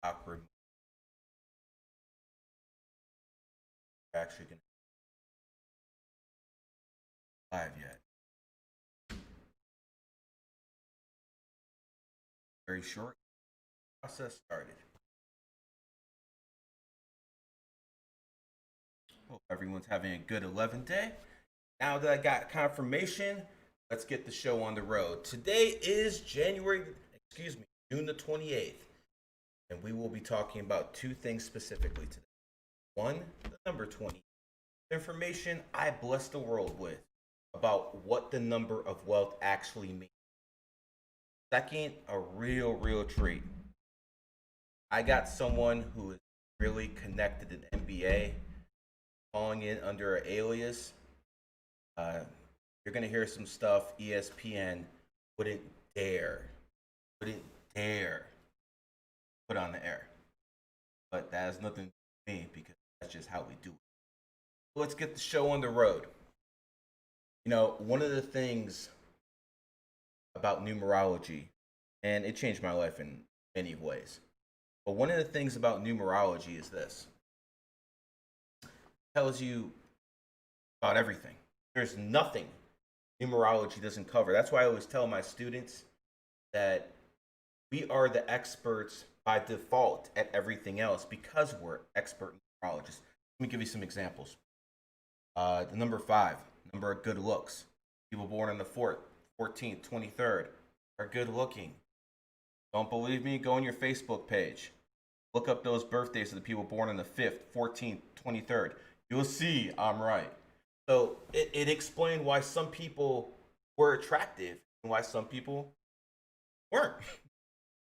awkward. Actually, can live yet. Very short process started. Hope everyone's having a good 11th day. Now that I got confirmation, let's get the show on the road. Today is June the 28th, and we will be talking about two things specifically today. One, the number 20, information I bless the world with about what the number of wealth actually means. Second, a real treat. I got someone who is really connected to the NBA, calling in under an alias. Uh, you're gonna hear some stuff ESPN wouldn't dare, wouldn't dare put on the air. But that has nothing to do with me because that's just how we do it. Let's get the show on the road. One of the things about numerology, and it changed my life in many ways. But one of the things about numerology is this. It tells you about everything. There's nothing numerology doesn't cover. That's why I always tell my students that we are the experts by default at everything else because we're expert numerologists. Let me give you some examples. The number 5, number of good looks. People born on the 4th, 14th, 23rd are good looking. Don't believe me? Go on your Facebook page. Look up those birthdays of the people born on the 5th, 14th, 23rd. You'll see I'm right. So it explained why some people were attractive and why some people weren't.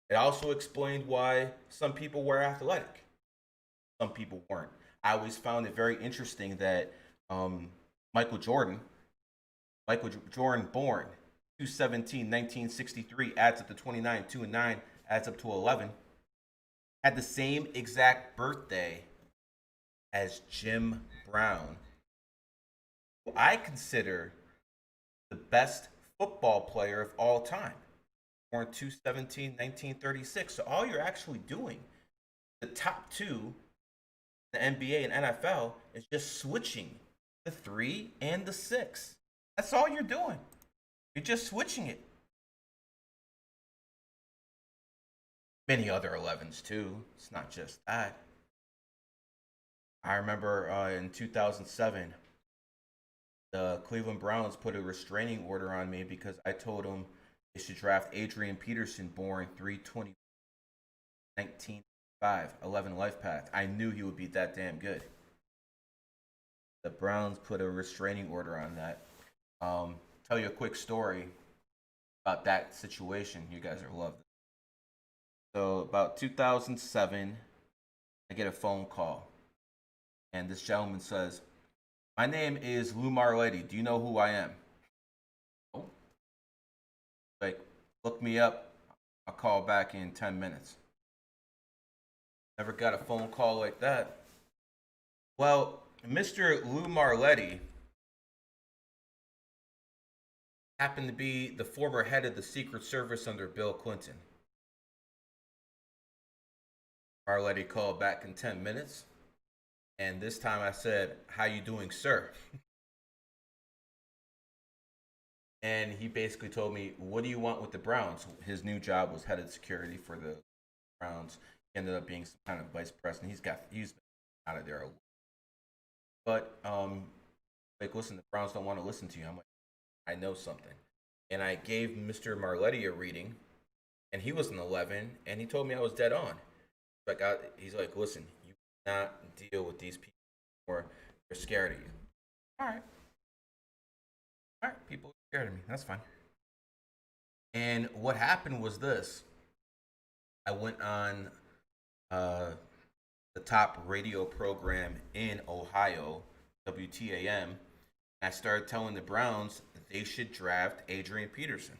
It also explained why some people were athletic. Some people weren't. I always found it very interesting that Michael Jordan born 2/17, 1963, adds up to 29, 2 and 9, adds up to 11, had the same exact birthday as Jim Brown, who I consider the best football player of all time, born 2/17, 1936. So all you're actually doing, the top two, the NBA and NFL, is just switching the 3 and the 6. That's all you're doing. You're just switching it. Many other 11s too. It's not just that. I remember in 2007, the Cleveland Browns put a restraining order on me because I told them they should draft Adrian Peterson, born 3/20, 1995, 11 life path. I knew he would be that damn good. The Browns put a restraining order on that. Tell you a quick story about that situation. You guys are loved. So about 2007, I get a phone call, and this gentleman says, "My name is Lou Marletti. Do you know who I am?" Oh, like, look me up. I'll call back in 10 minutes. Never got a phone call like that. Well, Mr. Lou Marletti happened to be the former head of the Secret Service under Bill Clinton. Marletti called back in 10 minutes, and this time I said, "How you doing, sir?" And he basically told me, "What do you want with the Browns?" His new job was head of security for the Browns. He ended up being some kind of vice president. He's been out of there. But like, listen, the Browns don't want to listen to you. I'm like, I know something. And I gave Mr. Marletti a reading, and he was an 11, and he told me I was dead on. He's like, "Listen, you cannot deal with these people or they're scared of you." All right. All right, people are scared of me. That's fine. And what happened was this. I went on the top radio program in Ohio, WTAM, and I started telling the Browns that they should draft Adrian Peterson.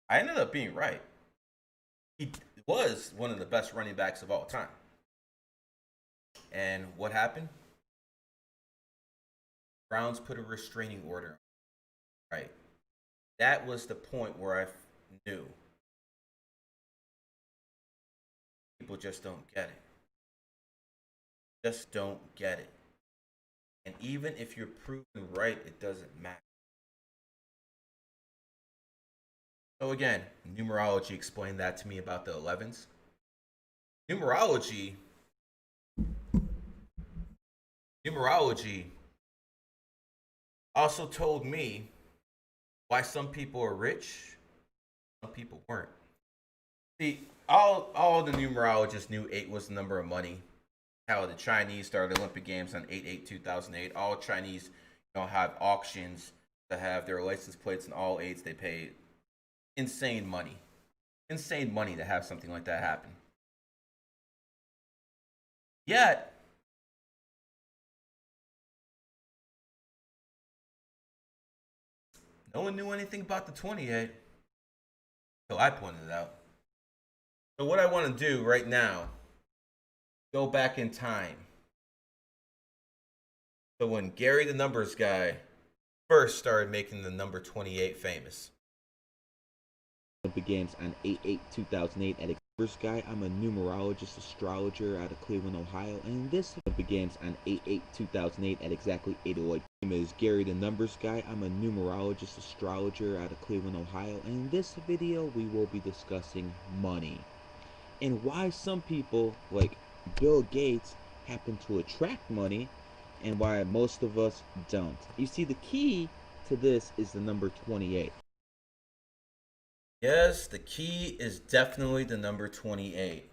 I ended up being right. He was one of the best running backs of all time. And what happened? Browns put a restraining order. Right. That was the point where I knew people just don't get it. Just don't get it. And even if you're proven right, it doesn't matter. So again, numerology explained that to me about the 11s. Numerology also told me why some people are rich, some people weren't. See, all the numerologists knew 8 was the number of money. How the Chinese started Olympic Games on 8/8/2008. All Chinese, have auctions to have their license plates and all 8s. They pay insane money to have something like that happen. Yet, no one knew anything about the 28 until I pointed it out. So what I want to do right now, go back in time. So when Gary the Numbers Guy first started making the number 28 famous. Olympic Games on 8/8/2008 at Numbers Guy. I'm a numerologist astrologer out of Cleveland, Ohio, and this Olympic Games on 8/8/2008 at exactly 8:08. My name is Gary the Numbers Guy. I'm a numerologist astrologer out of Cleveland, Ohio, and in this video we will be discussing money and why some people like Bill Gates happen to attract money and why most of us don't. You see, the key to this is the number 28. Yes, the key is definitely the number 28.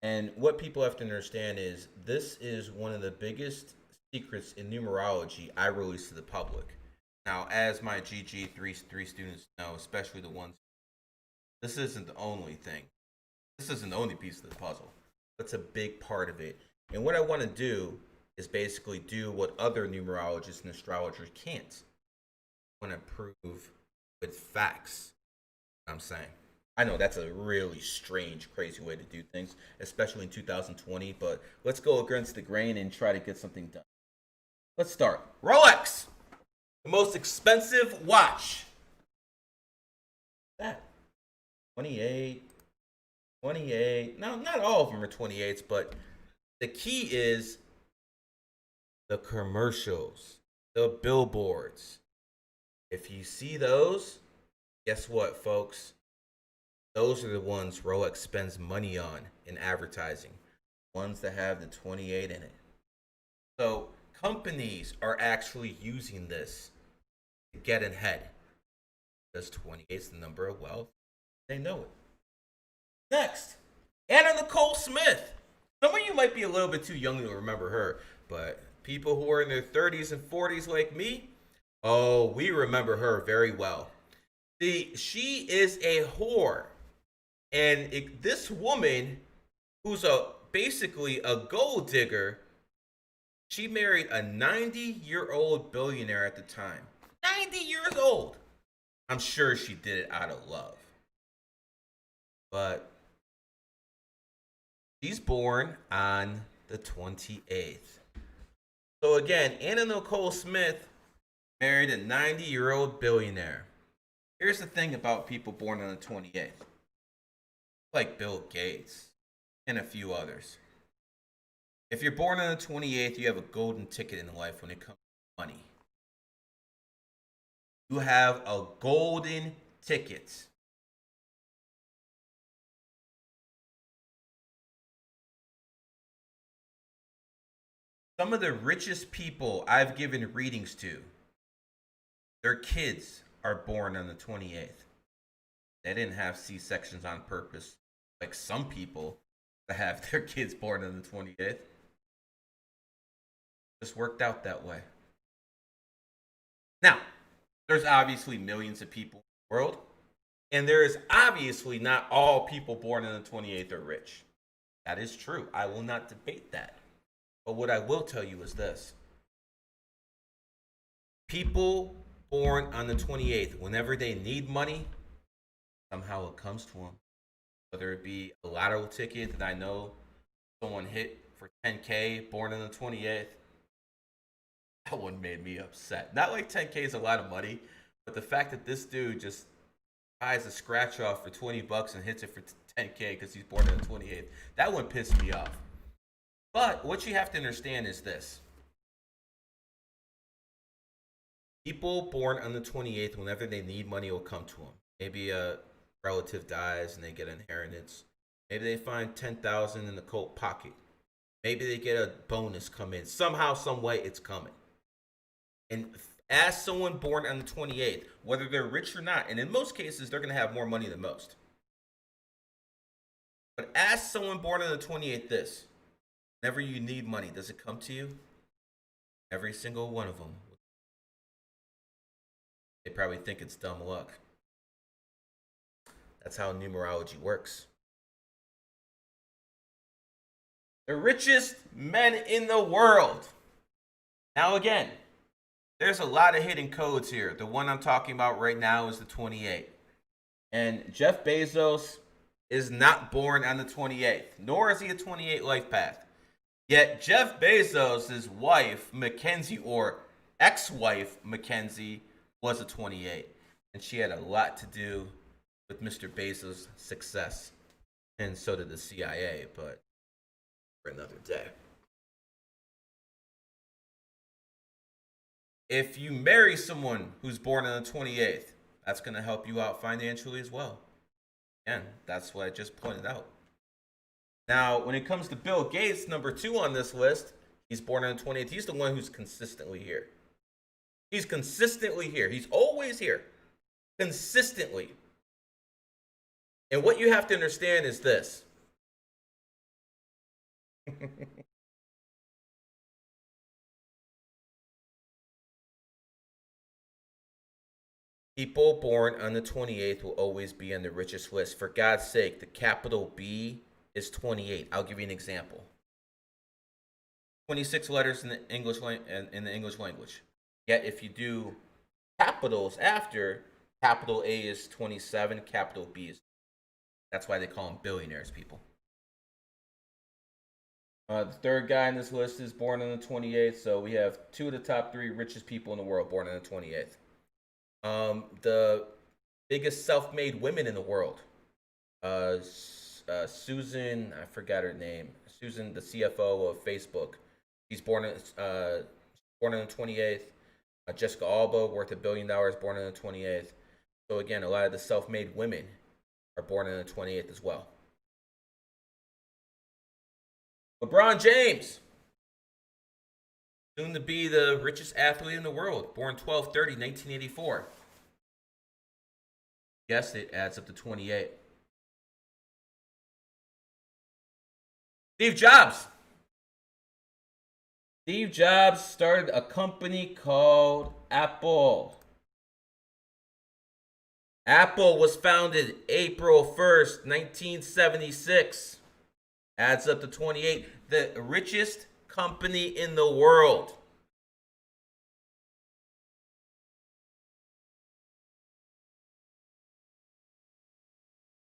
And what people have to understand is this is one of the biggest secrets in numerology I release to the public. Now, as my GG33 students know, especially the ones, this isn't the only thing. This isn't the only piece of the puzzle. It's a big part of it. And what I want to do is basically do what other numerologists and astrologers can't. I want to prove with facts. I'm saying. I know that's a really strange, crazy way to do things, especially in 2020, but let's go against the grain and try to get something done. Let's start. Rolex, the most expensive watch. That 28. No, not all of them are 28s, but the key is the commercials, the billboards. If you see those, guess what, folks? Those are the ones Rolex spends money on in advertising. Ones that have the 28 in it. So companies are actually using this to get ahead. Because 28 is the number of wealth. They know it. Next, Anna Nicole Smith. Some of you might be a little bit too young to remember her, but people who are in their 30s and 40s like me, oh, we remember her very well. See, she is a whore. And this woman, who's basically a gold digger, she married a 90-year-old billionaire at the time. 90 years old. I'm sure she did it out of love. But she's born on the 28th. So again, Anna Nicole Smith married a 90-year-old billionaire. Here's the thing about people born on the 28th. Like Bill Gates and a few others. If you're born on the 28th, you have a golden ticket in life when it comes to money. You have a golden ticket. Some of the richest people I've given readings to, their kids are born on the 28th. They didn't have C-sections on purpose, like some people that have their kids born on the 28th. Just worked out that way. Now, there's obviously millions of people in the world, and there is obviously not all people born on the 28th are rich. That is true. I will not debate that. But what I will tell you is this. People born on the 28th, whenever they need money, somehow it comes to them. Whether it be a lottery ticket that I know someone hit for 10K born on the 28th, that one made me upset. Not like 10K is a lot of money, but the fact that this dude just buys a scratch off for 20 bucks and hits it for 10K because he's born on the 28th. That one pissed me off. But what you have to understand is this. People born on the 28th, whenever they need money, will come to them. Maybe a relative dies and they get inheritance. Maybe they find 10,000 in the coat pocket. Maybe they get a bonus come in. Somehow, some way, it's coming. And as someone born on the 28th, whether they're rich or not, and in most cases, they're going to have more money than most. But as someone born on the 28th, whenever you need money, does it come to you? Every single one of them. They probably think it's dumb luck. That's how numerology works. The richest men in the world. Now again, there's a lot of hidden codes here. The one I'm talking about right now is the 28. And Jeff Bezos is not born on the 28th, nor is he a 28 life path. Yet Jeff Bezos' wife, Mackenzie, or ex-wife, Mackenzie, was a 28. And she had a lot to do with Mr. Bezos' success. And so did the CIA, but for another day. If you marry someone who's born on the 28th, that's going to help you out financially as well. Again, that's what I just pointed out. Now, when it comes to Bill Gates, number 2 on this list, he's born on the 28th. He's the one who's consistently here. He's consistently here. He's always here. Consistently. And what you have to understand is this. People born on the 28th will always be on the richest list. For God's sake, the capital B is 28. I'll give you an example. 26 letters in the English language. Yet if you do capitals after, capital A is 27, capital B is. That's why they call them billionaires, people. The third guy on this list is born on the 28th, so we have 2 of the top 3 richest people in the world born on the 28th. The biggest self-made women in the world, Susan, I forgot her name. Susan, the CFO of Facebook. She's born on the 28th. Jessica Alba, worth $1 billion, born on the 28th. So again, a lot of the self-made women are born on the 28th as well. LeBron James, soon to be the richest athlete in the world, born 12/30/1984. Guessed it, adds up to 28. Steve Jobs. Steve Jobs started a company called Apple. Apple was founded April 1st, 1976. Adds up to 28. The richest company in the world.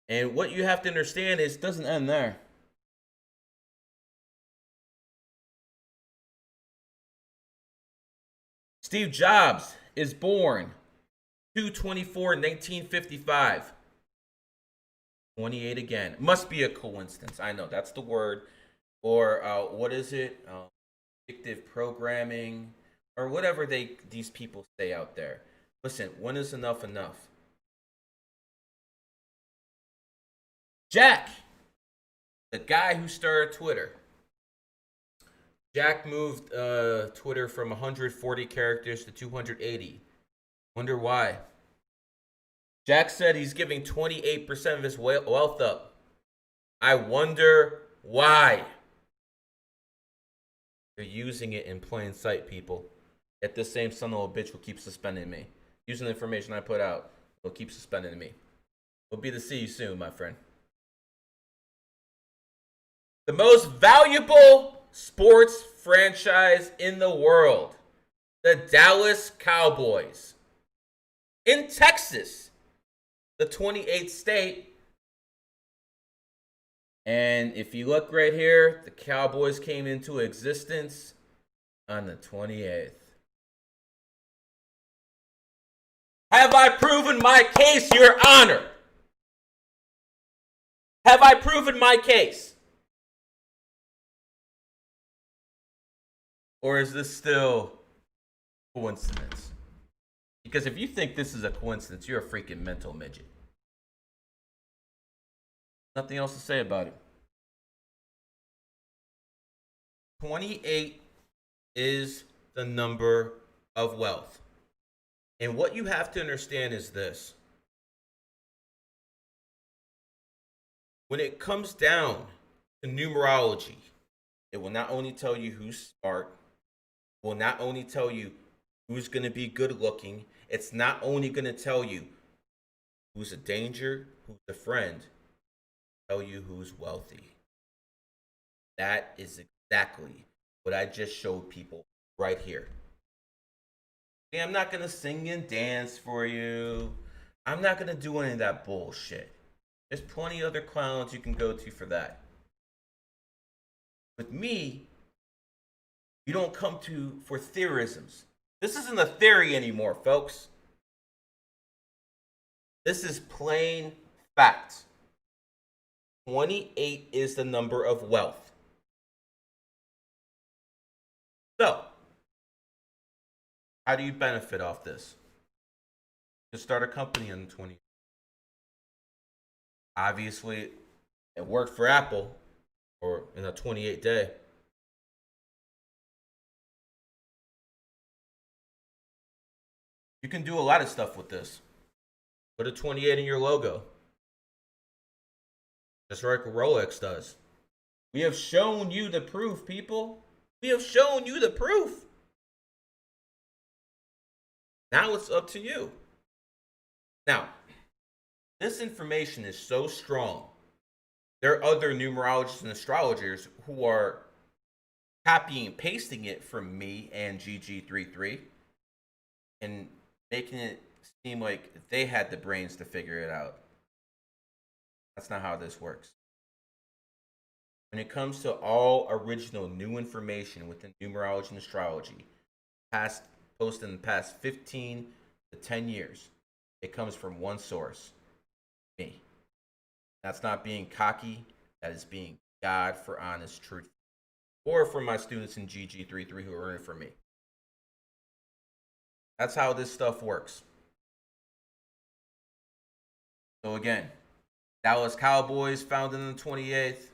And what you have to understand is it doesn't end there. Steve Jobs is born 2/24/1955. 28 again. Must be a coincidence. I know that's the word. Or what is it? Predictive programming, or whatever these people say out there. Listen, when is enough enough? Jack, the guy who started Twitter. Jack moved Twitter from 140 characters to 280. Wonder why. Jack said he's giving 28% of his wealth up. I wonder why. They're using it in plain sight, people. Yet this same son of a bitch will keep suspending me. Using the information I put out, will keep suspending me. We'll be to see you soon, my friend. The most valuable sports franchise in the world. The Dallas Cowboys. In Texas. The 28th state. And if you look right here, the Cowboys came into existence on the 28th. Have I proven my case, Your Honor? Have I proven my case? Or is this still coincidence? Because if you think this is a coincidence, you're a freaking mental midget. Nothing else to say about it. 28 is the number of wealth. And what you have to understand is this. When it comes down to numerology, it will not only tell you who's smart, it will not only tell you who's going to be good looking, it's not only going to tell you who's a danger, who's a friend, tell you who's wealthy. That is exactly what I just showed people right here. See, I'm not going to sing and dance for you. I'm not going to do any of that bullshit. There's plenty of other clowns you can go to for that. With me, you don't come to for theorisms. This isn't a theory anymore, folks. This is plain fact. 28 is the number of wealth. So, how do you benefit off this? You can start a company on the 20. Obviously, it worked for Apple, or in a 28 day. You can do a lot of stuff with this. Put a 28 in your logo. Just like Rolex does. We have shown you the proof, people. We have shown you the proof. Now it's up to you. Now, this information is so strong. There are other numerologists and astrologers who are copying and pasting it from me and GG33 and making it seem like they had the brains to figure it out. That's not how this works. When it comes to all original new information within numerology and astrology, posted in the past 15 to 10 years, it comes from one source, me. That's not being cocky. That is being God for honest truth. Or for my students in GG33 who are in it for me. That's how this stuff works. So again, Dallas Cowboys founded on the 28th.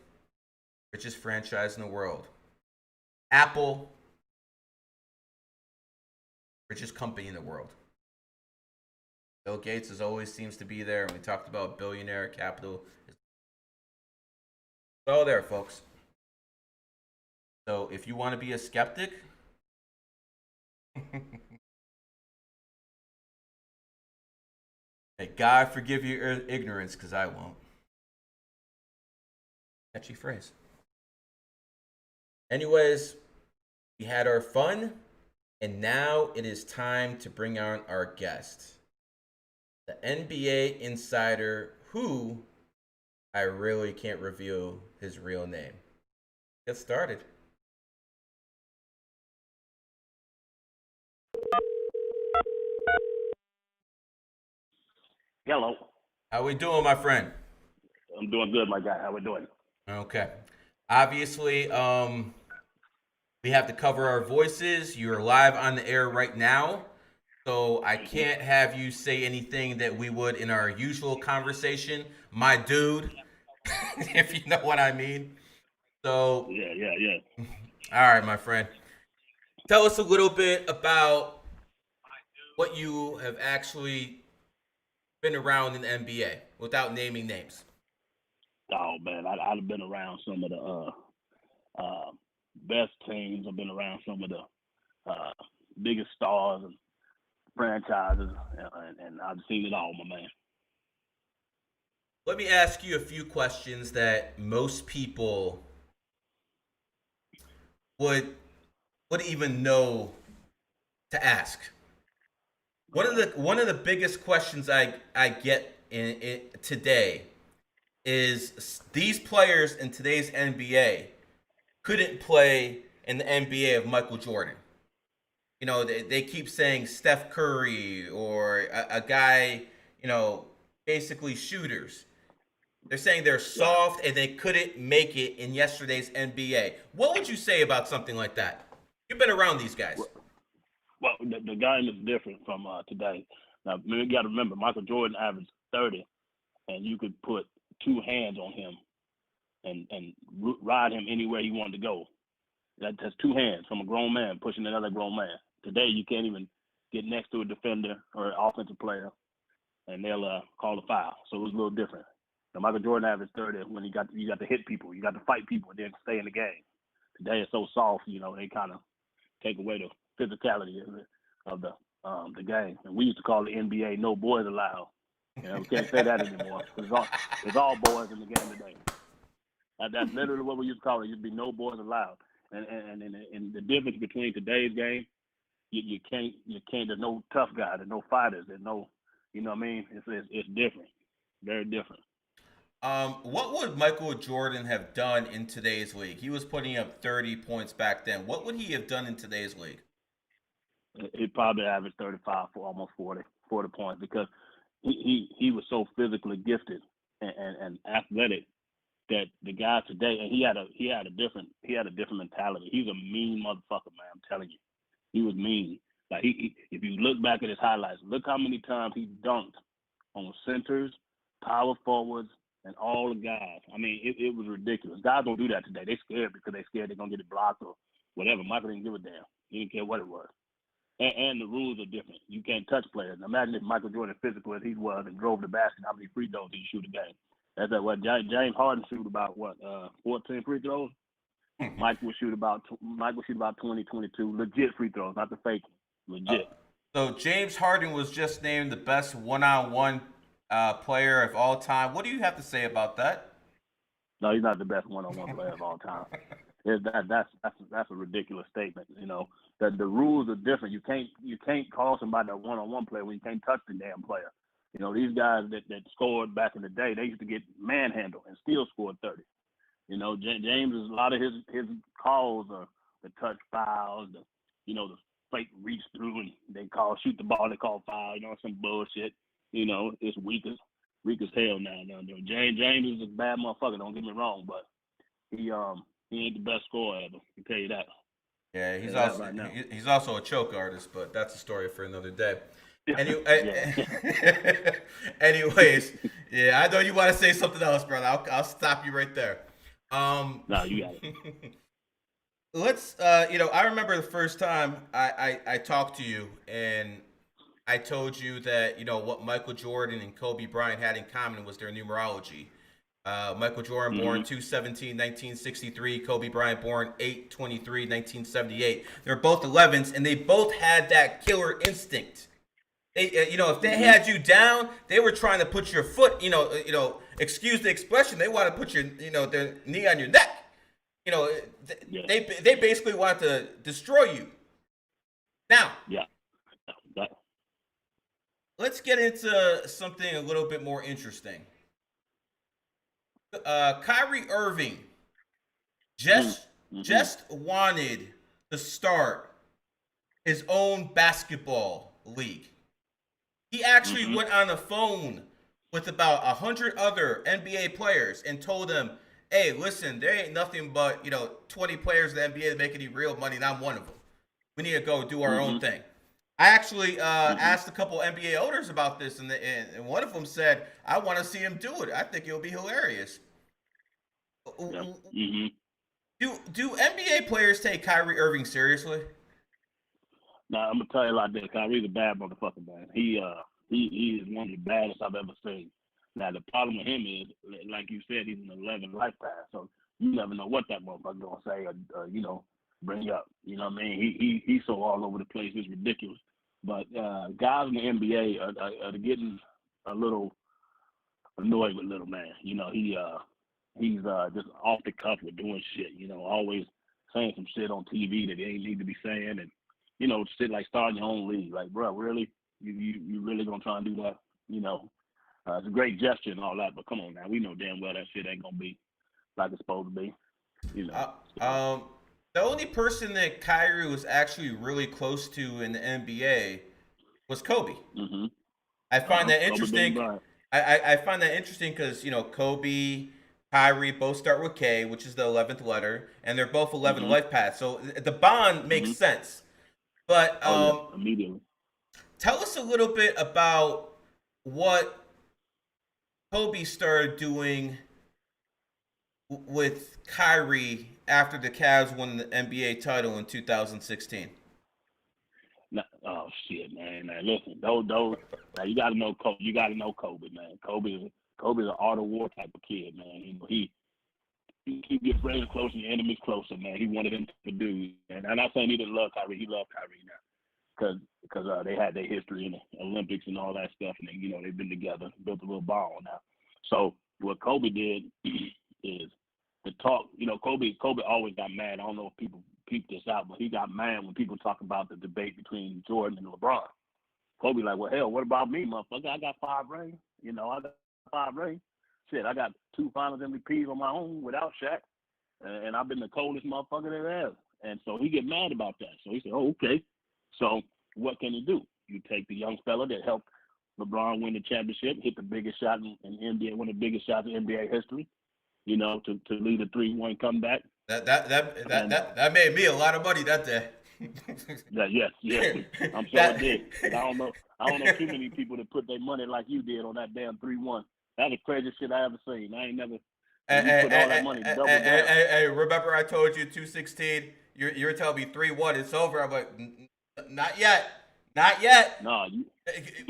Richest franchise in the world. Apple, richest company in the world. Bill Gates always seems to be there, and we talked about billionaire capital. It's all there, folks. So if you want to be a skeptic, may God forgive your ignorance, because I won't. Catchy phrase. Anyways, we had our fun, and now it is time to bring on our guest, the NBA insider who I really can't reveal his real name. Get started. Hello. How we doing, my friend? I'm doing good, my guy. How we doing? Okay. Obviously, we have to cover our voices. You're live on the air right now, so I can't have you say anything that we would in our usual conversation, my dude, if you know what I mean. So, Yeah. All right, my friend. Tell us a little bit about what you have actually been around in the NBA without naming names. Oh man, I've been around some of the best teams. I've been around some of the biggest stars and franchises, and I've seen it all, my man. Let me ask you a few questions that most people would even know to ask. One of the biggest questions I get in today is these players in today's NBA couldn't play in the NBA of Michael Jordan. they keep saying Steph Curry or a guy, basically shooters. They're saying they're Yeah. soft and they couldn't make it in yesterday's NBA. What would you say about something like that? You've been around these guys. Well, the game is different from today. Now, you got to remember, Michael Jordan averaged 30, and you could put two hands on him and ride him anywhere he wanted to go. That's two hands from a grown man pushing another grown man. Today, you can't even get next to a defender or an offensive player, and they'll call a foul. So it was a little different. Now, Michael Jordan averaged 30 when you got to hit people, you got to fight people, and then stay in the game. Today, it's so soft, they kind of take away the physicality of the game. And we used to call the NBA "No Boys Allowed." We can't say that anymore. It's all boys in the game today. That's literally what we used to call it. It used to be "No Boys Allowed." And the difference between today's game, you can't. There's no tough guys. There's no fighters. There's no, you know what I mean? It's different, very different. What would Michael Jordan have done in today's league? He was putting up 30 points back then. What would he have done in today's league? He probably averaged 35 for almost 40 points because he was so physically gifted and athletic that the guy today, and he had a different mentality. He's a mean motherfucker, man. I'm telling you, he was mean. Like if you look back at his highlights, look how many times he dunked on centers, power forwards, and all the guys. I mean, it was ridiculous. Guys don't do that today. They scared because they scared they're gonna get it blocked or whatever. Michael didn't give a damn. He didn't care what it was. And the rules are different. You can't touch players. Now, imagine if Michael Jordan, physical as he was, and drove the basket, how many free throws did he shoot a game? That's at what James Harden shoot about 14 free throws. Mike would shoot about 20, 22 legit free throws, not the fake, legit. So James Harden was just named the best one-on-one player of all time. What do you have to say about that? No, he's not the best one-on-one player of all time. That's a ridiculous statement. That the rules are different. You can't call somebody a one-on-one player when you can't touch the damn player. These guys that scored back in the day, they used to get manhandled and still scored 30. James is a lot of his calls are the touch fouls, the fake reach through and they call shoot the ball, they call foul, some bullshit. It's weak as hell now. James is a bad motherfucker, don't get me wrong, but he ain't the best scorer ever. I can tell you that. Yeah, he's also a choke artist, but that's a story for another day. Anyways, yeah, I know you want to say something else, brother. I'll stop you right there. No, you got it. Let's, I remember the first time I talked to you and I told you that, what Michael Jordan and Kobe Bryant had in common was their numerology. Michael Jordan born 2/17/1963. Kobe Bryant born 8/23/1978. They're both 11s, and they both had that killer instinct. They, if they had you down, they were trying to put your foot. Excuse the expression. They want to put your, their knee on your neck. They basically want to destroy you. Now, let's get into something a little bit more interesting. Kyrie Irving just wanted to start his own basketball league. He actually went on the phone with about 100 other NBA players and told them, "Hey, listen, there ain't nothing but 20 players in the NBA that make any real money, and I'm one of them. We need to go do our own thing." I actually asked a couple NBA owners about this, and one of them said, "I want to see him do it. I think it'll be hilarious." Do NBA players take Kyrie Irving seriously? Now I'm gonna tell you like this: Kyrie's a bad motherfucker, man. He is one of the baddest I've ever seen. Now the problem with him is, like you said, he's an 11 life pass, so you never know what that motherfucker gonna say or bring up. You know what I mean? He's so all over the place, it's ridiculous. But guys in the NBA are getting a little annoyed with little man. He's just off the cuff with doing shit. Always saying some shit on TV that he ain't need to be saying, and shit like starting your own league. Like, bro, really, you really gonna try and do that? It's a great gesture and all that, but come on now, we know damn well that shit ain't gonna be like it's supposed to be. The only person that Kyrie was actually really close to in the NBA was Kobe. Mm-hmm. I find that Kobe Big interesting. Bryant. I find that interesting because Kobe, Kyrie both start with K, which is the 11th letter, and they're both 11 Mm-hmm. life paths. So the bond makes Mm-hmm. sense. But Oh yeah, immediately. tell us a little bit about what Kobe started doing with Kyrie after the Cavs won the NBA title in 2016. Oh shit, man. Now listen, those. Now you got to know Kobe. You got to know Kobe, man. Kobe's an art of war type of kid, man. He gets friends closer and enemies closer, man. He wanted them to do, and I'm not saying he didn't love Kyrie. He loved Kyrie now, because they had their history in the Olympics and all that stuff, and they've been together, built a little bond now. So what Kobe did is the talk. Kobe always got mad. I don't know if people peeped this out, but he got mad when people talk about the debate between Jordan and LeBron. Kobe like, well, hell, what about me, motherfucker? I got 5 rings. I got 5 rings. Shit, I got 2 Finals MVPs on my own without Shaq, and I've been the coldest motherfucker there ever. And so he get mad about that. So he said, oh, okay. So what can he do? You take the young fella that helped LeBron win the championship, hit the biggest shot in NBA, one of the biggest shots in NBA history, to lead a 3-1 comeback. That made me a lot of money that day. Yes, I'm sure it did. But I don't know too many people that put their money like you did on that damn 3-1. That's the craziest shit I ever seen. I ain't never. You put all that money double down. Hey, remember I told you 216? You're telling me 3-1. It's over. I'm like, not yet, not yet. No, you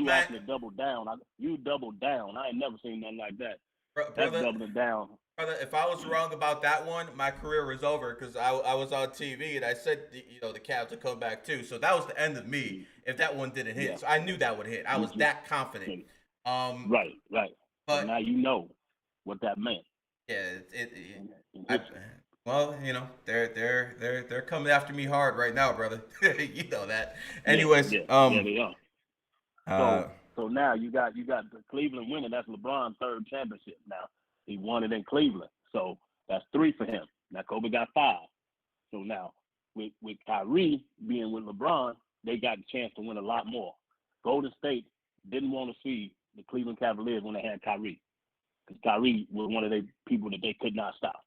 actually doubled down. You doubled down. I ain't never seen nothing like that. That's doubling down. Brother, if I was wrong about that one, my career was over because I was on TV and I said the Cavs would come back too. So that was the end of me if that one didn't hit. Yeah. So I knew that would hit. I was that confident. Right. But now you know what that meant. Yeah, well, they're coming after me hard right now, brother. You know that. Anyways, they are. So now you got the Cleveland winning. That's LeBron's 3rd championship now. He won it in Cleveland. So that's 3 for him. Now Kobe got 5. So now with Kyrie being with LeBron, they got a chance to win a lot more. Golden State didn't want to see the Cleveland Cavaliers when they had Kyrie, because Kyrie was one of the people that they could not stop.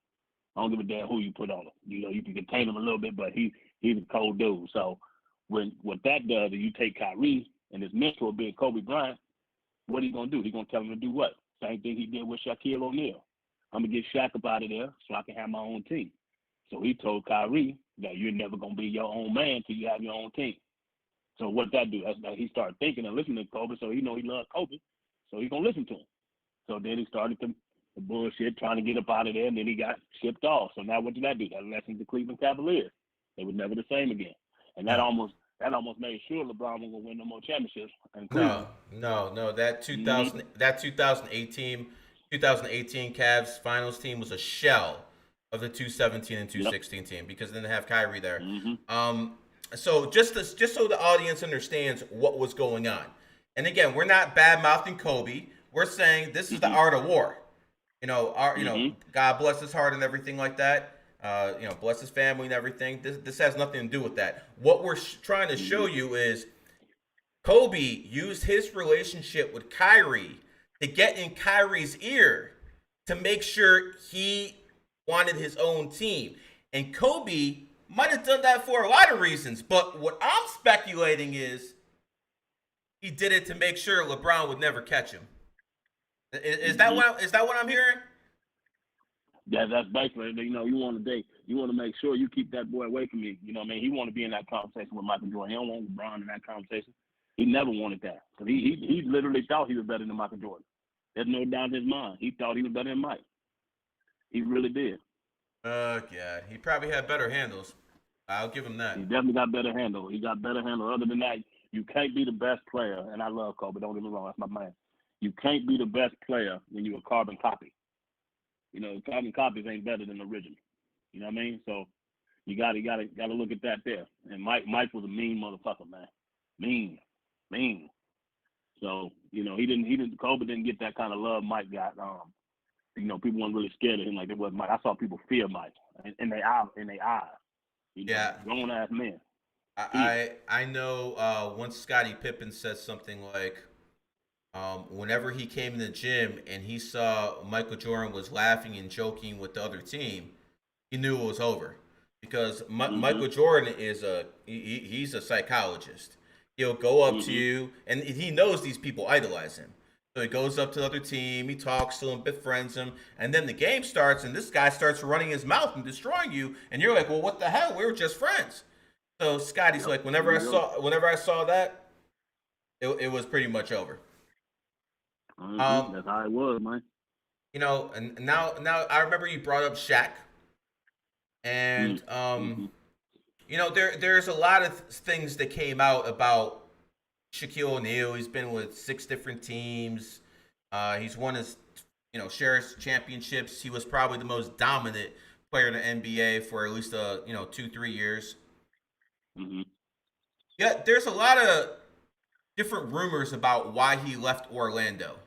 I don't give a damn who you put on him. You can contain him a little bit, but he's a cold dude. So what that does is you take Kyrie and his mentor being Kobe Bryant, what he gonna do? He gonna tell him to do what? Same thing he did with Shaquille O'Neal. I'm gonna get Shaq up out of there so I can have my own team. So he told Kyrie that you're never gonna be your own man till you have your own team. So what that do? That's that he started thinking and listening to Kobe, so he loved Kobe, so he gonna listen to him. So then he started the bullshit, trying to get up out of there, and then he got shipped off. So now what did that do? That lessened the Cleveland Cavaliers. They were never the same again, and that almost made sure LeBron wasn't gonna win no more championships in Cleveland. No. That 2018 Cavs finals team was a shell of the 217 and 216 team because they didn't have Kyrie there. So just so the audience understands what was going on, and again, we're not bad mouthing Kobe. We're saying this is the art of war. God bless his heart and everything like that. Bless his family and everything. This has nothing to do with that. What we're trying to show you is Kobe used his relationship with Kyrie to get in Kyrie's ear to make sure he wanted his own team. And Kobe might have done that for a lot of reasons, but what I'm speculating is he did it to make sure LeBron would never catch him. Is that what I'm hearing? Yeah, that's basically, you want to make sure you keep that boy away from me. You know what I mean? He want to be in that conversation with Michael Jordan. He don't want LeBron in that conversation. He never wanted that, because he literally thought he was better than Michael Jordan. There's no doubt in his mind. He thought he was better than Mike. He really did. Oh, God. He probably had better handles. I'll give him that. He definitely got better handle. He got better handle. Other than that, you can't be the best player, and I love Kobe, don't get me wrong, that's my man. You can't be the best player when you're a carbon copy. Carbon copies ain't better than the original. You know what I mean? So you gotta look at that there. And Mike was a mean motherfucker, man. Mean. So, Kobe didn't get that kind of love Mike got. People weren't really scared of him like they was Mike. I saw people fear Mike in their eyes. Yeah, grown ass men. Kids. I know. Once Scottie Pippen said something like, whenever he came in the gym and he saw Michael Jordan was laughing and joking with the other team, he knew it was over because Mhm. Michael Jordan is he's a psychologist. He'll go up to Mhm. you, and he knows these people idolize him. So he goes up to the other team, he talks to them, befriends them, and then the game starts, and this guy starts running his mouth and destroying you, and you're like, "Well, what the hell? We were just friends." So Scotty's Yep. like, There you go. whenever I saw that, it was pretty much over. Um, That's how it was, man. and now I remember you brought up Shaq, and Mhm. there's a lot of things that came out about Shaquille O'Neal. He's been with 6 different teams. He's won his shares championships. He was probably the most dominant player in the NBA for at least 2-3 years. Mhm. Yeah, there's a lot of different rumors about why he left Orlando.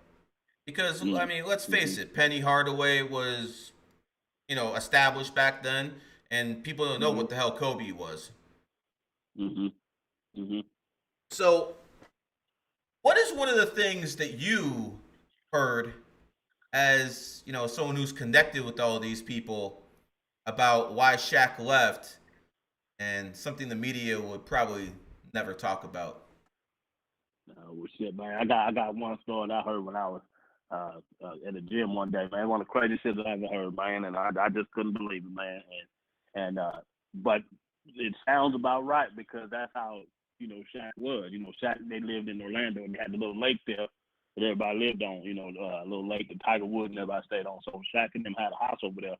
Because I Mhm. mean, let's face Mhm. it, Penny Hardaway was established back then, and people don't know Mhm. what the hell Kobe was. Mhm. Mhm. So, what is one of the things that you heard as someone who's connected with all these people about why Shaq left, and something the media would probably never talk about? Well, shit, man. I got one story that I heard when I was at the gym one day, man. One of the craziest shit that I ever heard, man. And I just couldn't believe it, man. And but it sounds about right because that's how Shaq was. Shaq, they lived in Orlando and they had the little lake there that everybody lived on. A little lake that Tiger Woods and everybody stayed on. So Shaq and them had a house over there.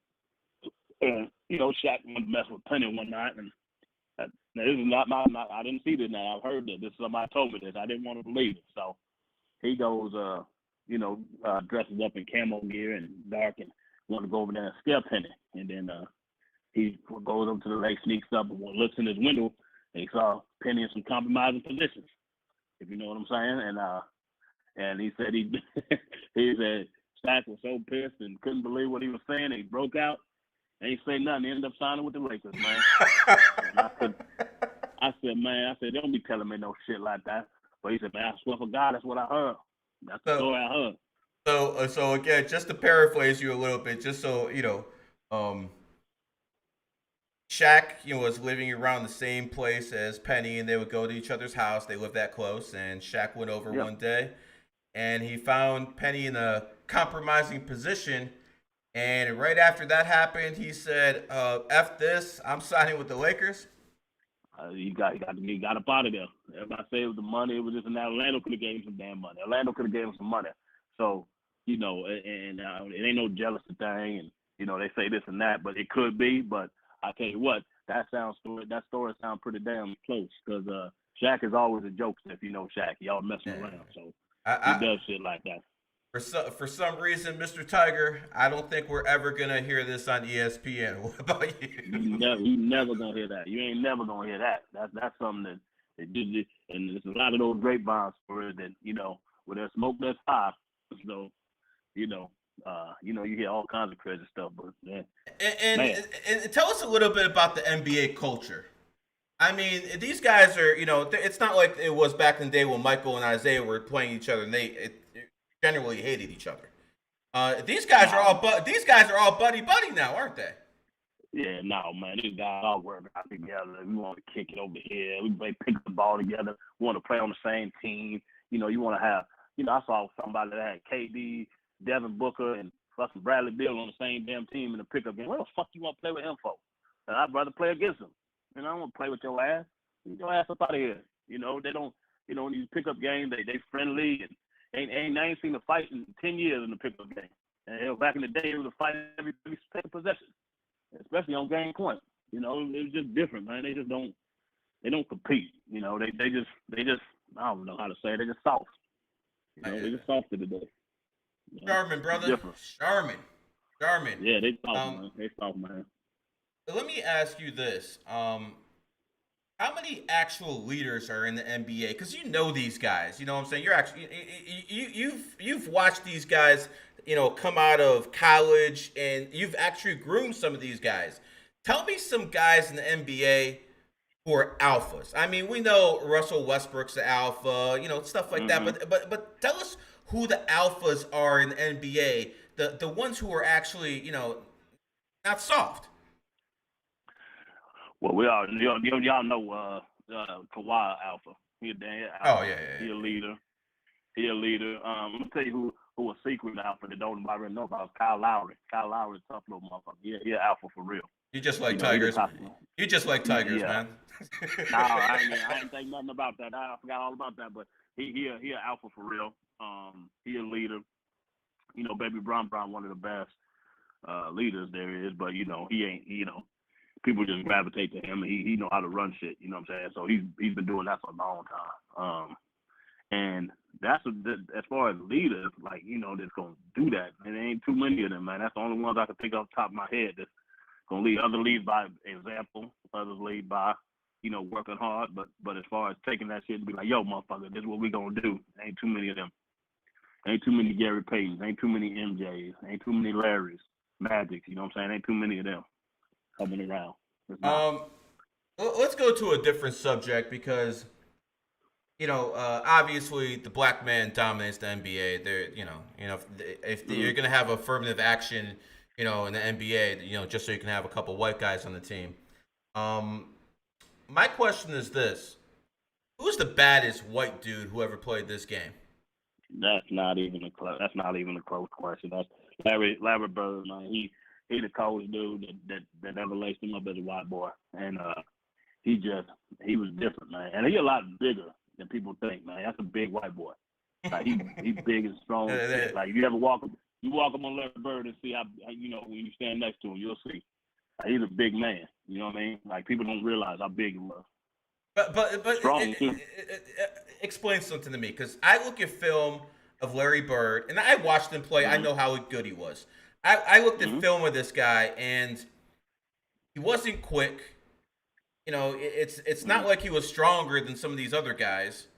And Shaq went to mess with Penny one night and now, this is not. I didn't see this. Now I've heard that. This somebody told me this. I didn't want to believe it. So he goes, dresses up in camo gear and dark, and want to go over there and scare Penny. And then he goes up to the lake, sneaks up, and looks in his window, and he saw Penny in some compromising positions. If you know what I'm saying. And he said he said Shaq was so pissed and couldn't believe what he was saying. He broke out. Ain't say nothing. He ended up signing with the Lakers, man. And I said, don't be telling me no shit like that. But he said, man, I swear for God, that's what I heard. That's the So, story I heard. so again, just to paraphrase you a little bit, just so um, Shaq, was living around the same place as Penny, and they would go to each other's house. They lived that close, and Shaq went over Yeah. one day, and he found Penny in a compromising position. And right after that happened, he said, "F this, I'm signing with the Lakers." He got up out of there. Everybody say it was the money. It was just, and Orlando could have gave him some damn money. Orlando could have gave him some money. So, it ain't no jealousy thing. And, they say this and that, but it could be. But I tell you what, that story sounds pretty damn close because Shaq is always a jokester if you know Shaq. He always messing Yeah. around. So he I does shit like that. for some reason, Mr. Tiger, I don't think we're ever gonna hear this on ESPN. What about you? You never gonna hear that. You ain't never gonna hear that. That's something that did, and there's a lot of those grapevine stories that where there's smoke, there's fire. So you know, you hear all kinds of crazy stuff. But and, and, man, and tell us a little bit about the NBA culture. I mean, these guys are, it's not like it was back in the day when Michael and Isaiah were playing each other and they generally hated each other. nah, These guys are all buddy buddy now, aren't they? yeah, no, man, these guys all work out together. We want to kick it over here. We pick the ball together. We want to play on the same team. You want to have. I saw somebody that had KD, Devin Booker, and fucking Bradley Beal on the same damn team in the pickup game. What the fuck you want to play with him for? And I'd rather play against him. I don't want to play with your ass. Get your ass up out of here. They don't. In these pickup games, they friendly and I ain't seen a fight in 10 years in the pickup game. And back in the day, it was a fight every second possession, especially on game point. It's just different, man. They don't compete. They just I don't know how to say it. They're just soft. They're just softer today. Charmin, It's brother. different. Charmin. Charmin. Yeah, they soft, Um, man. They soft, man. Let me ask you this. How many actual leaders are in the NBA? Because you know these guys. You know what I'm saying? You're actually you've watched these guys, come out of college, and you've actually groomed some of these guys. Tell me some guys in the NBA who are alphas. I mean, we know Russell Westbrook's the alpha, stuff like that. Mm-hmm. But tell us who the alphas are in the NBA. The ones who are actually, not soft. Well, y'all know Kawhi Alpha. He a damn alpha. Oh yeah. He a leader. He a leader. I'm gonna tell you who a secret alpha that don't nobody really know about is Kyle Lowry. Kyle Lowry, tough little motherfucker. He an alpha for real. You just like Tigers. You just like Tigers, yeah. man. No, I ain't think nothing about that. I forgot all about that. But he an alpha for real. He a leader. Baby Brown, one of the best leaders there is. But he ain't. People just gravitate to him. And he know how to run shit. You know what I'm saying? So he's been doing that for a long time. And that's as far as leaders, like that's gonna do that. And there ain't too many of them, man. That's the only ones I can think off the top of my head that's gonna lead. Others lead by example. Others lead by working hard. But as far as taking that shit and be like, yo, motherfucker, this is what we gonna do. Ain't too many of them. Ain't too many Gary Paytons. Ain't too many MJs. Ain't too many Larrys, Magics. You know what I'm saying? Ain't too many of them coming around. Let's go to a different subject because obviously the black man dominates the NBA. There, if you're gonna have affirmative action, in the NBA, just so you can have a couple white guys on the team. My question is this: who's the baddest white dude who ever played this game? That's not even a close question. That's Larry Bird, man. He the coldest dude that ever laced him up as a white boy, and he was different, man. And he a lot bigger than people think, man. That's a big white boy. Like he's big and strong. Like you ever walk him on Larry Bird and see how when you stand next to him, you'll see. Like, he's a big man. You know what I mean? Like people don't realize how big he was. But strong too. Explain something to me, because I look at film of Larry Bird and I watched him play. I know how good he was. I looked at film of this guy and he wasn't quick. It's not like he was stronger than some of these other guys.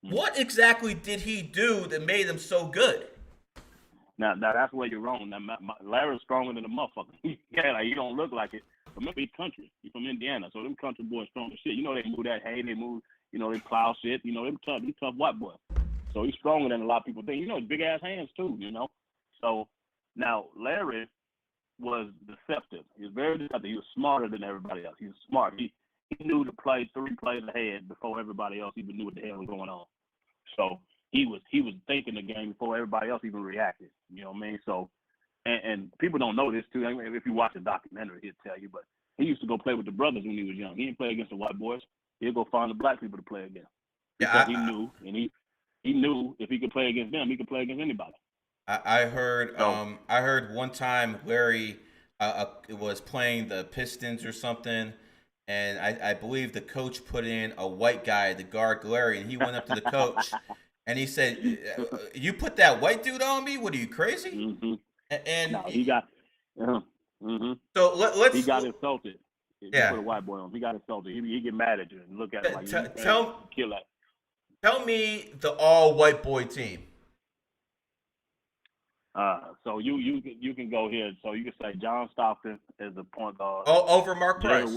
What exactly did he do that made him so good? Now that's where you're wrong. Now, Larry's stronger than a motherfucker. Yeah, like, he don't look like it. Remember, he's country. He's from Indiana, so them country boys strong as shit. They move that hay, they move, they plow shit. Them tough white boys. So he's stronger than a lot of people think. Big ass hands too. So now Larry was deceptive. He was very deceptive. He was smarter than everybody else. He was smart. He knew to play 3 plays ahead before everybody else even knew what the hell was going on. So he was thinking the game before everybody else even reacted. You know what I mean? So and people don't know this too. I mean, if you watch the documentary, he'll tell you. But he used to go play with the brothers when he was young. He didn't play against the white boys. He'd go find the black people to play against. Because he knew, and he knew if he could play against them, he could play against anybody. I heard one time Larry was playing the Pistons or something, and I believe the coach put in a white guy to guard Larry, and he went up to the coach and he said, "You put that white dude on me? What are you, crazy?" Mm-hmm. And no, he got. So let's. He got insulted. Yeah. Put a white boy on. He got insulted. He get mad at you and look at him like kill that. Tell me the all white boy team. So you can go here. So you can say John Stockton is the point guard. Oh, over Mark Price.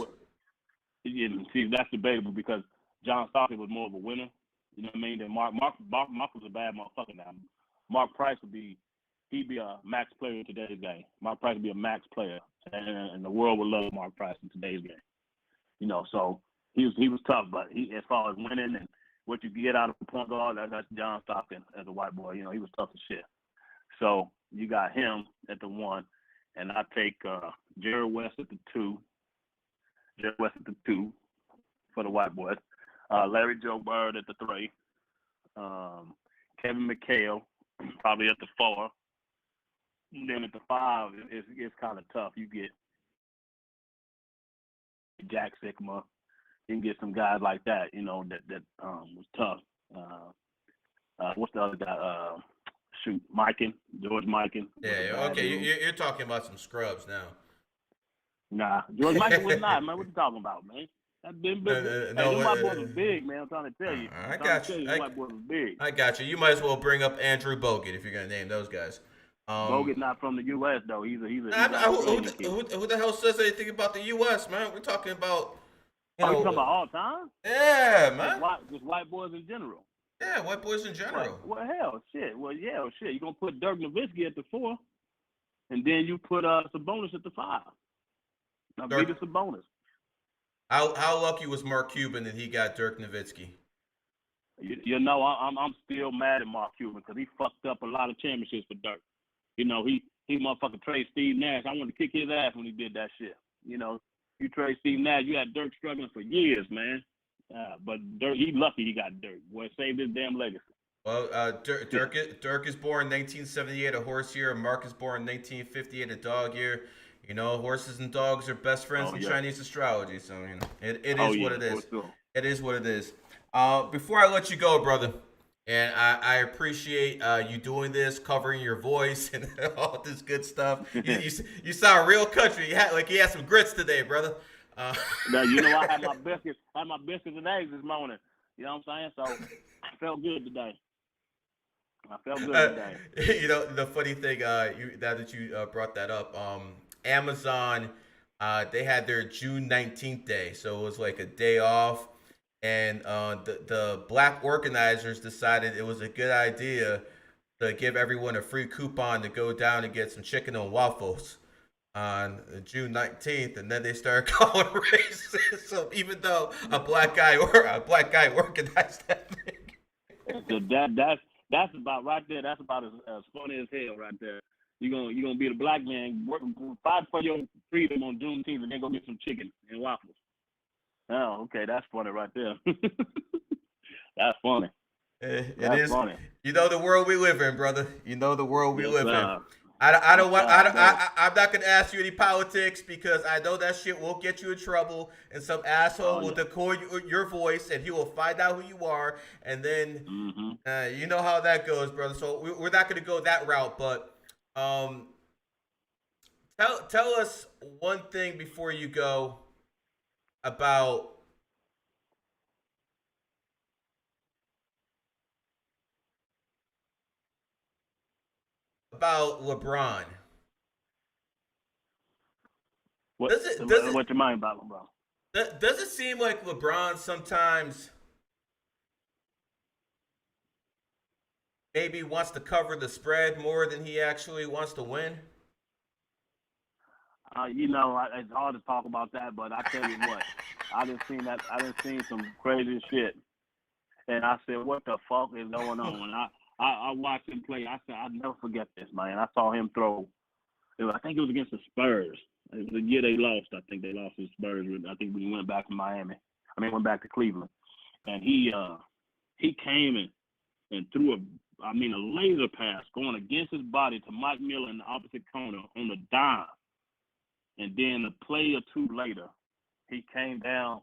See, that's debatable because John Stockton was more of a winner. You know what I mean? Than Mark was a bad motherfucker now. Mark Price he'd be a max player in today's game. Mark Price would be a max player, and the world would love Mark Price in today's game. So he was tough, but as far as winning and what you get out of a point guard, that's John Stockton as a white boy. He was tough as shit. So you got him at the 1, and I take Jerry West at the 2. Jerry West at the 2 for the white boys. Larry Joe Bird at the 3. Kevin McHale probably at the 4. And then at the 5, it's kind of tough. You get Jack Sigma. You can get some guys like that, that was tough. What's the other guy? George Mikan. Yeah, okay. You're talking about some scrubs now. Nah, George Mikan was not, man. What you talking about, man? That big. White boy was big, man. I'm trying to tell you. I got you. White boy was big. I got you. You might as well bring up Andrew Bogut if you're going to name those guys. Bogut not from the U.S. though. He's I, an I, who, Australian kid. who the hell says anything about the U.S., man? We're talking about, you Oh, you talking know, about all time? yeah, man. Just white boys in general. Yeah, white boys in general. Well, hell, shit. Well, yeah, shit. You're gonna put Dirk Nowitzki at the 4, and then you put Sabonis at the 5. Now beat Sabonis. How lucky was Mark Cuban that he got Dirk Nowitzki? You know, I'm still mad at Mark Cuban because he fucked up a lot of championships for Dirk. You know, he motherfucking traded Steve Nash. I wanted to kick his ass when he did that shit. You know, you trade Steve Nash, you had Dirk struggling for years, man. But Dirk, he lucky he got Dirk. Boy, it saved his damn legacy. Well, Dirk is born 1978, a horse year. Mark is born 1958, a dog year. You know, horses and dogs are best friends in Chinese astrology. So, you know, it is what it is. Sure. It is what it is. Before I let you go, brother, and I appreciate you doing this, covering your voice and all this good stuff. You sound real country. You had some grits today, brother. Now, you know, I had my biscuits and eggs this morning. You know what I'm saying? So I felt good today. You know, the funny thing, now that you brought that up, Amazon, they had their June 19th day, so it was like a day off, and the black organizers decided it was a good idea to give everyone a free coupon to go down and get some chicken and waffles on June 19th, and then they started calling racism, even though a black guy organized that thing. That's about right there. That's about as funny as hell right there. You're gonna be the black man fight for your freedom on Juneteenth, and then go get some chicken and waffles. Oh, okay, that's funny right there. That's funny. It is funny. You know the world we live in, brother. You know the world we live in. I'm not gonna ask you any politics because I know that shit will get you in trouble, and some asshole will record your voice, and he will find out who you are, and then you know how that goes, brother. So we're not gonna go that route, but tell us one thing before you go about LeBron. What you mind about LeBron? Does it seem like LeBron sometimes maybe wants to cover the spread more than he actually wants to win? You know, it's hard to talk about that, but I tell you what, I done seen some crazy shit, and I said, what the fuck is going on? And I watched him play. I said, I'll never forget this, man. I saw him throw. I think it was against the Spurs. It was the year they lost. I think they lost to the Spurs. I think we went back to Miami. Went back to Cleveland, and he came and threw a laser pass going against his body to Mike Miller in the opposite corner on the dime. And then a play or two later, he came down,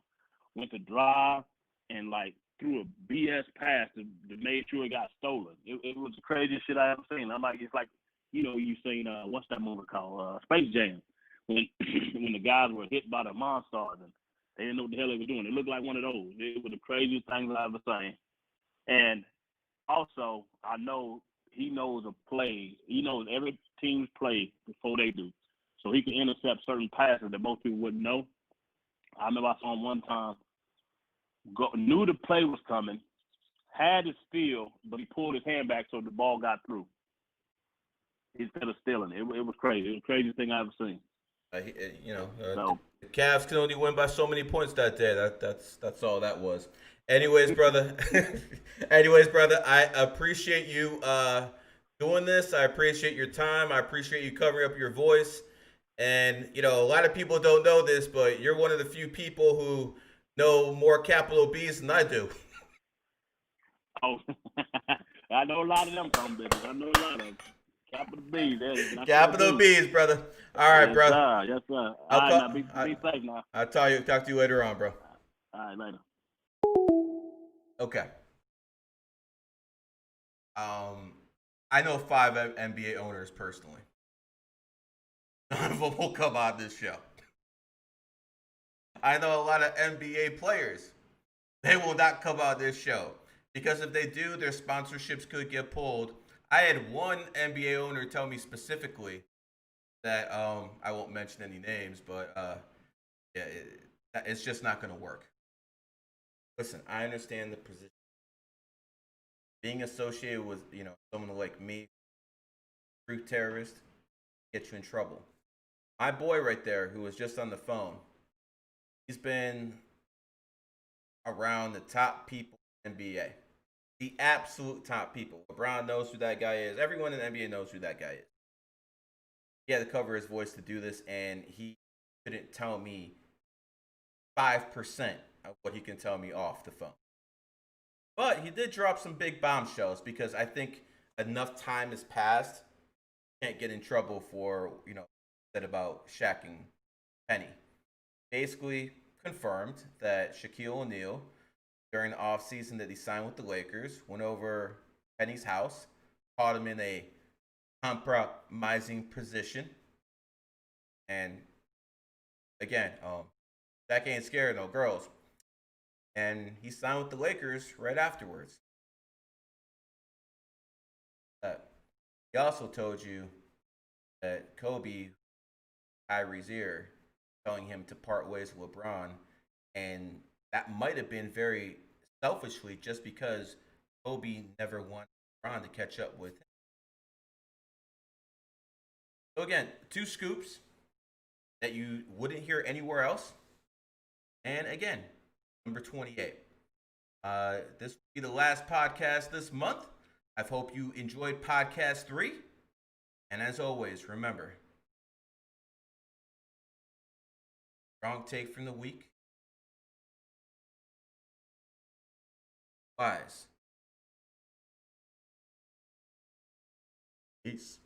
went to drive, and threw a BS pass that made sure it got stolen. It was the craziest shit I ever seen. It's like, you know, you seen what's that movie called? Space Jam, when when the guys were hit by the monsters and they didn't know what the hell they were doing. It looked like one of those. It was the craziest thing I've ever seen. And also, I know he knows a play. He knows every team's play before they do. So he can intercept certain passes that most people wouldn't know. I remember I saw him one time, knew the play was coming, had it steal, but he pulled his hand back so the ball got through instead of stealing it. It was crazy. It was the craziest thing I ever seen. The Cavs can only win by so many points that day. That's all that was. Anyways, brother. I appreciate you doing this. I appreciate your time. I appreciate you covering up your voice. And, you know, a lot of people don't know this, but you're one of the few people who know more capital B's than I do. Oh, I know a lot of them from business. I know a lot of them. Capital B's. Capital B's, brother. All right, yes, brother. Sir. Yes, sir. All right, now be safe now. I'll talk to you later on, bro. All right, later. Okay. I know 5 NBA owners personally. None of them will come on this show. I know a lot of NBA players. They will not come on this show. Because if they do, their sponsorships could get pulled. I had one NBA owner tell me specifically that I won't mention any names, but yeah, it's just not going to work. Listen, I understand the position. Being associated with someone like me, truth terrorist, get you in trouble. My boy right there, who was just on the phone, he's been around the top people in the NBA, the absolute top people. LeBron knows who that guy is. Everyone in the NBA knows who that guy is. He had to cover his voice to do this, and he couldn't tell me 5% of what he can tell me off the phone. But he did drop some big bombshells because I think enough time has passed. Can't get in trouble for, said about Shaq and Penny. Basically confirmed that Shaquille O'Neal, during the offseason that he signed with the Lakers, went over Penny's house, caught him in a compromising position. And again, Shaq ain't scared of no girls. And he signed with the Lakers right afterwards. He also told you that Kobe, Kyrie's ear, telling him to part ways with LeBron, and that might have been very selfishly just because Kobe never wanted LeBron to catch up with him. So again, two scoops that you wouldn't hear anywhere else. And again, number 28. This will be the last podcast this month. I hope you enjoyed podcast 3. And as always, remember, wrong take from the week. Wise. Peace.